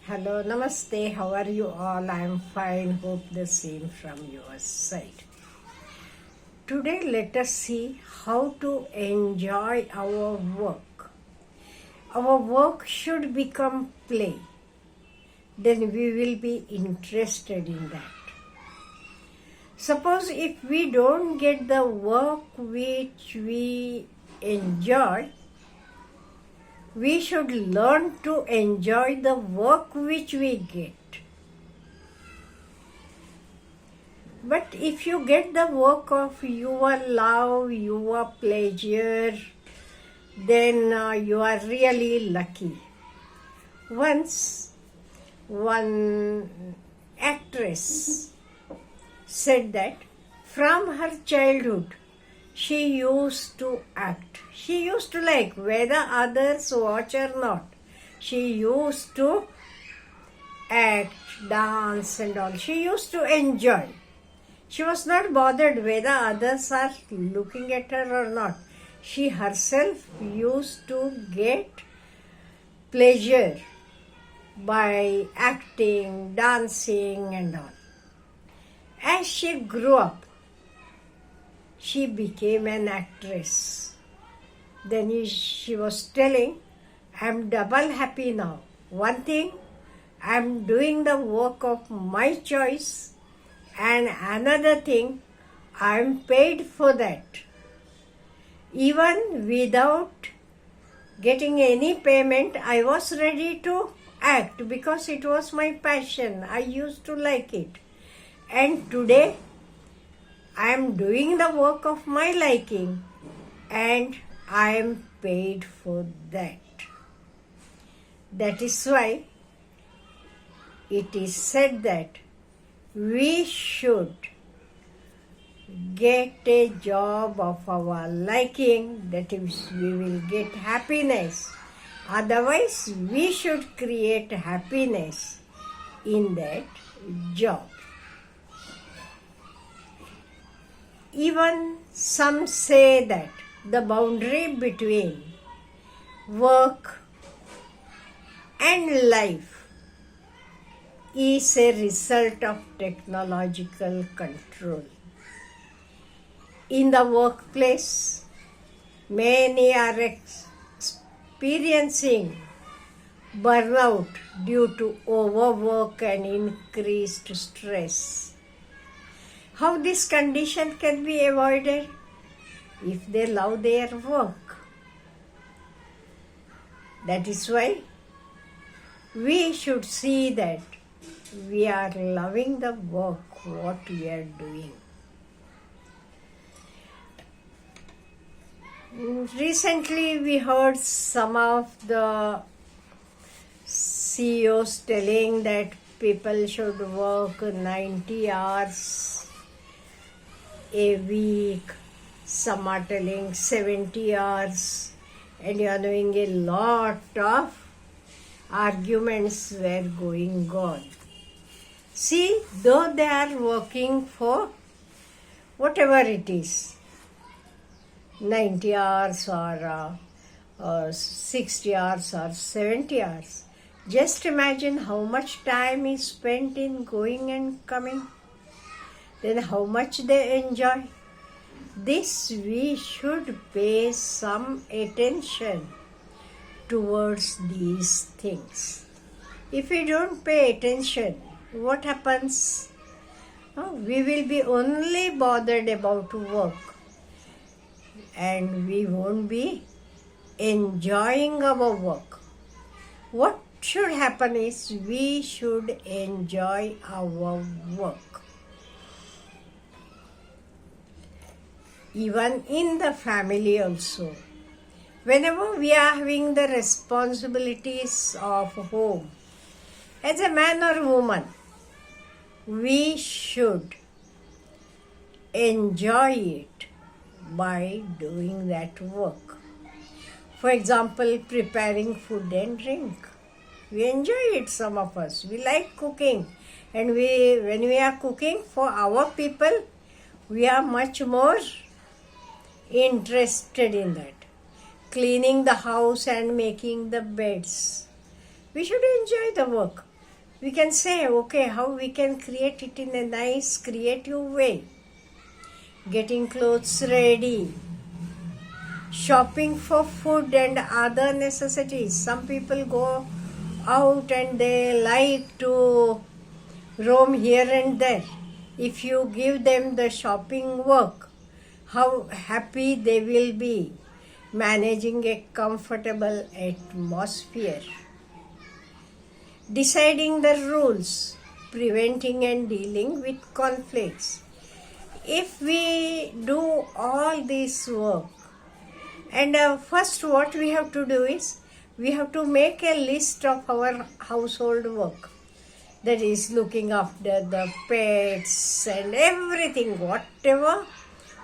Hello, namaste. How are you all? I am fine. Hope the same from your side. Today, let us see how to enjoy our work. Our work should become play. Then we will be interested in that. Suppose if we don't get the work which we enjoy, we should learn to enjoy the work which we get. But if you get the work of your love, your pleasure, then you are really lucky. Once one actress said that from her childhood she used to act. She used to like whether others watch or not. She used to act, dance and all. She used to enjoy. She was not bothered whether others are looking at her or not. She herself used to get pleasure by acting, dancing and all. As she grew up, she became an actress. Then she was telling, I am double happy now. One thing, I am doing the work of my choice, and another thing, I am paid for that. Even without getting any payment, I was ready to act because it was my passion. I used to like it. And today, I am doing the work of my liking and I am paid for that. That is why it is said that we should get a job of our liking, that is, we will get happiness. Otherwise, we should create happiness in that job. Even some say that the boundary between work and life is a result of technological control. In the workplace, many are experiencing burnout due to overwork and increased stress. How this condition can be avoided? If they love their work. That is why we should see that we are loving the work, what we are doing. Recently we heard some of the CEOs telling that people should work 90 hours a week. Some are telling 70 hours, and you are knowing a lot of arguments were going on. See, though they are working for whatever it is, 90 hours or 60 hours or 70 hours, just imagine how much time is spent in going and coming. Then how much they enjoy. This we should pay some attention towards these things. If we don't pay attention, what happens? We will be only bothered about work and we won't be enjoying our work. What should happen is we should enjoy our work. Even in the family also. Whenever we are having the responsibilities of home, as a man or woman, we should enjoy it by doing that work. For example, preparing food and drink. We enjoy it, some of us. We like cooking. And when we are cooking for our people, we are much more interested in that. Cleaning the house and making the beds. We should enjoy the work. we can say, okay, how we can create it in a nice, creative way. Getting clothes ready, shopping for food and other necessities. Some people go out and they like to roam here and there. If you give them the shopping work, how happy they will be managing a comfortable atmosphere. Deciding the rules, preventing and dealing with conflicts. If we do all this work, and first what we have to do is, we have to make a list of our household work. That is looking after the pets and everything, whatever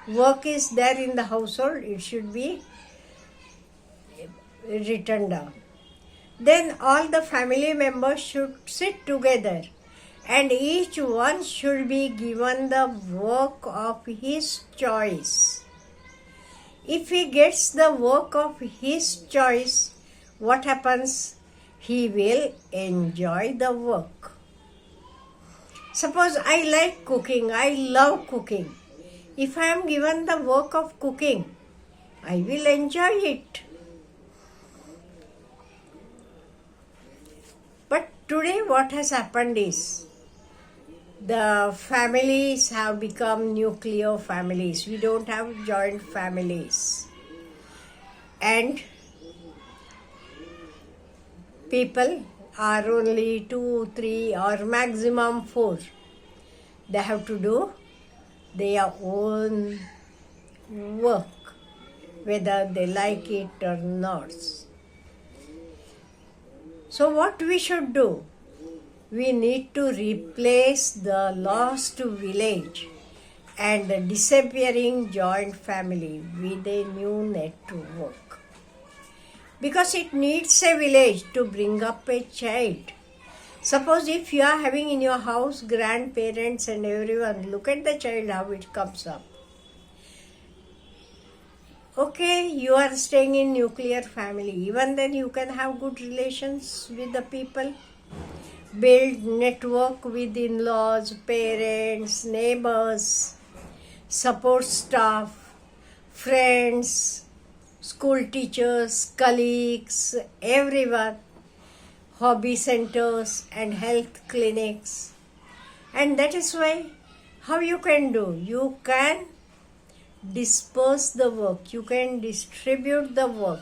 work is there in the household, it should be written down. Then all the family members should sit together and each one should be given the work of his choice. If he gets the work of his choice, what happens? He will enjoy the work. Suppose I like cooking, I love cooking. If I am given the work of cooking, I will enjoy it. But today what has happened is, the families have become nuclear families. We don't have joint families. And people are only 2, 3 or maximum 4. They have to do their own work, whether they like it or not. So what we should do? We need to replace the lost village and the disappearing joint family with a new network. Because it needs a village to bring up a child. Suppose if you are having in your house grandparents and everyone, look at the child, how it comes up. Okay, you are staying in nuclear family. Even then you can have good relations with the people. Build network with in-laws, parents, neighbors, support staff, friends, school teachers, colleagues, everyone, hobby centers and health clinics. And that is why, how you can do? You can disperse the work, you can distribute the work.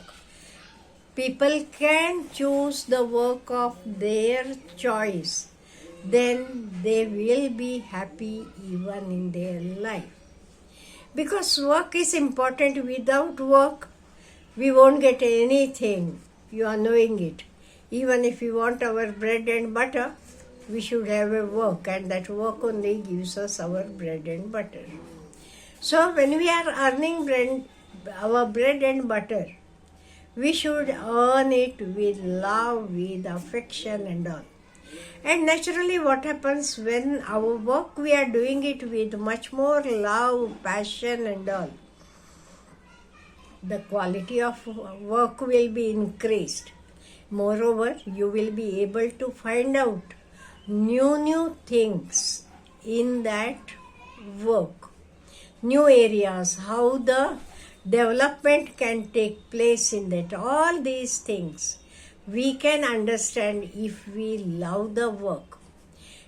People can choose the work of their choice. Then they will be happy even in their life. Because work is important. Without work, we won't get anything. You are knowing it. Even if we want our bread and butter, we should have a work, and that work only gives us our bread and butter. So when we are earning our bread and butter, we should earn it with love, with affection and all. And naturally what happens when our work, we are doing it with much more love, passion and all, the quality of work will be increased. Moreover, you will be able to find out new things in that work, new areas, how the development can take place in that. All these things we can understand if we love the work.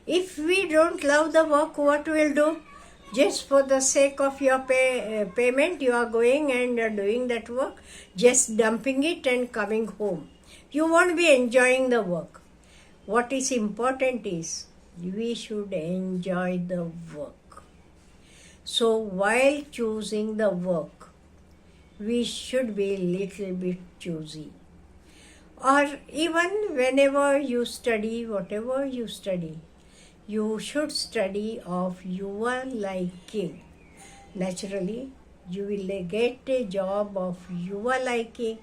If we don't love the work, what we'll do? Just for the sake of your payment, you are going and doing that work, just dumping it and coming home. You won't be enjoying the work. What is important is, we should enjoy the work. So while choosing the work, we should be little bit choosy. Or even whenever you study, whatever you study, you should study of your liking. Naturally, you will get a job of your liking.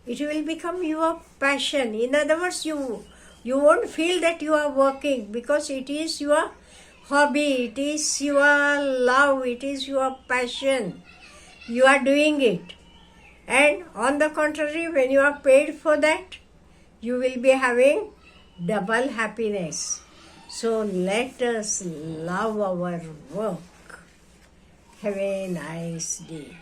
It will become your passion. In other words, you won't feel that you are working, because it is your hobby, it is your love, it is your passion. You are doing it. And on the contrary, when you are paid for that, you will be having double happiness. So let us love our work. Have a nice day.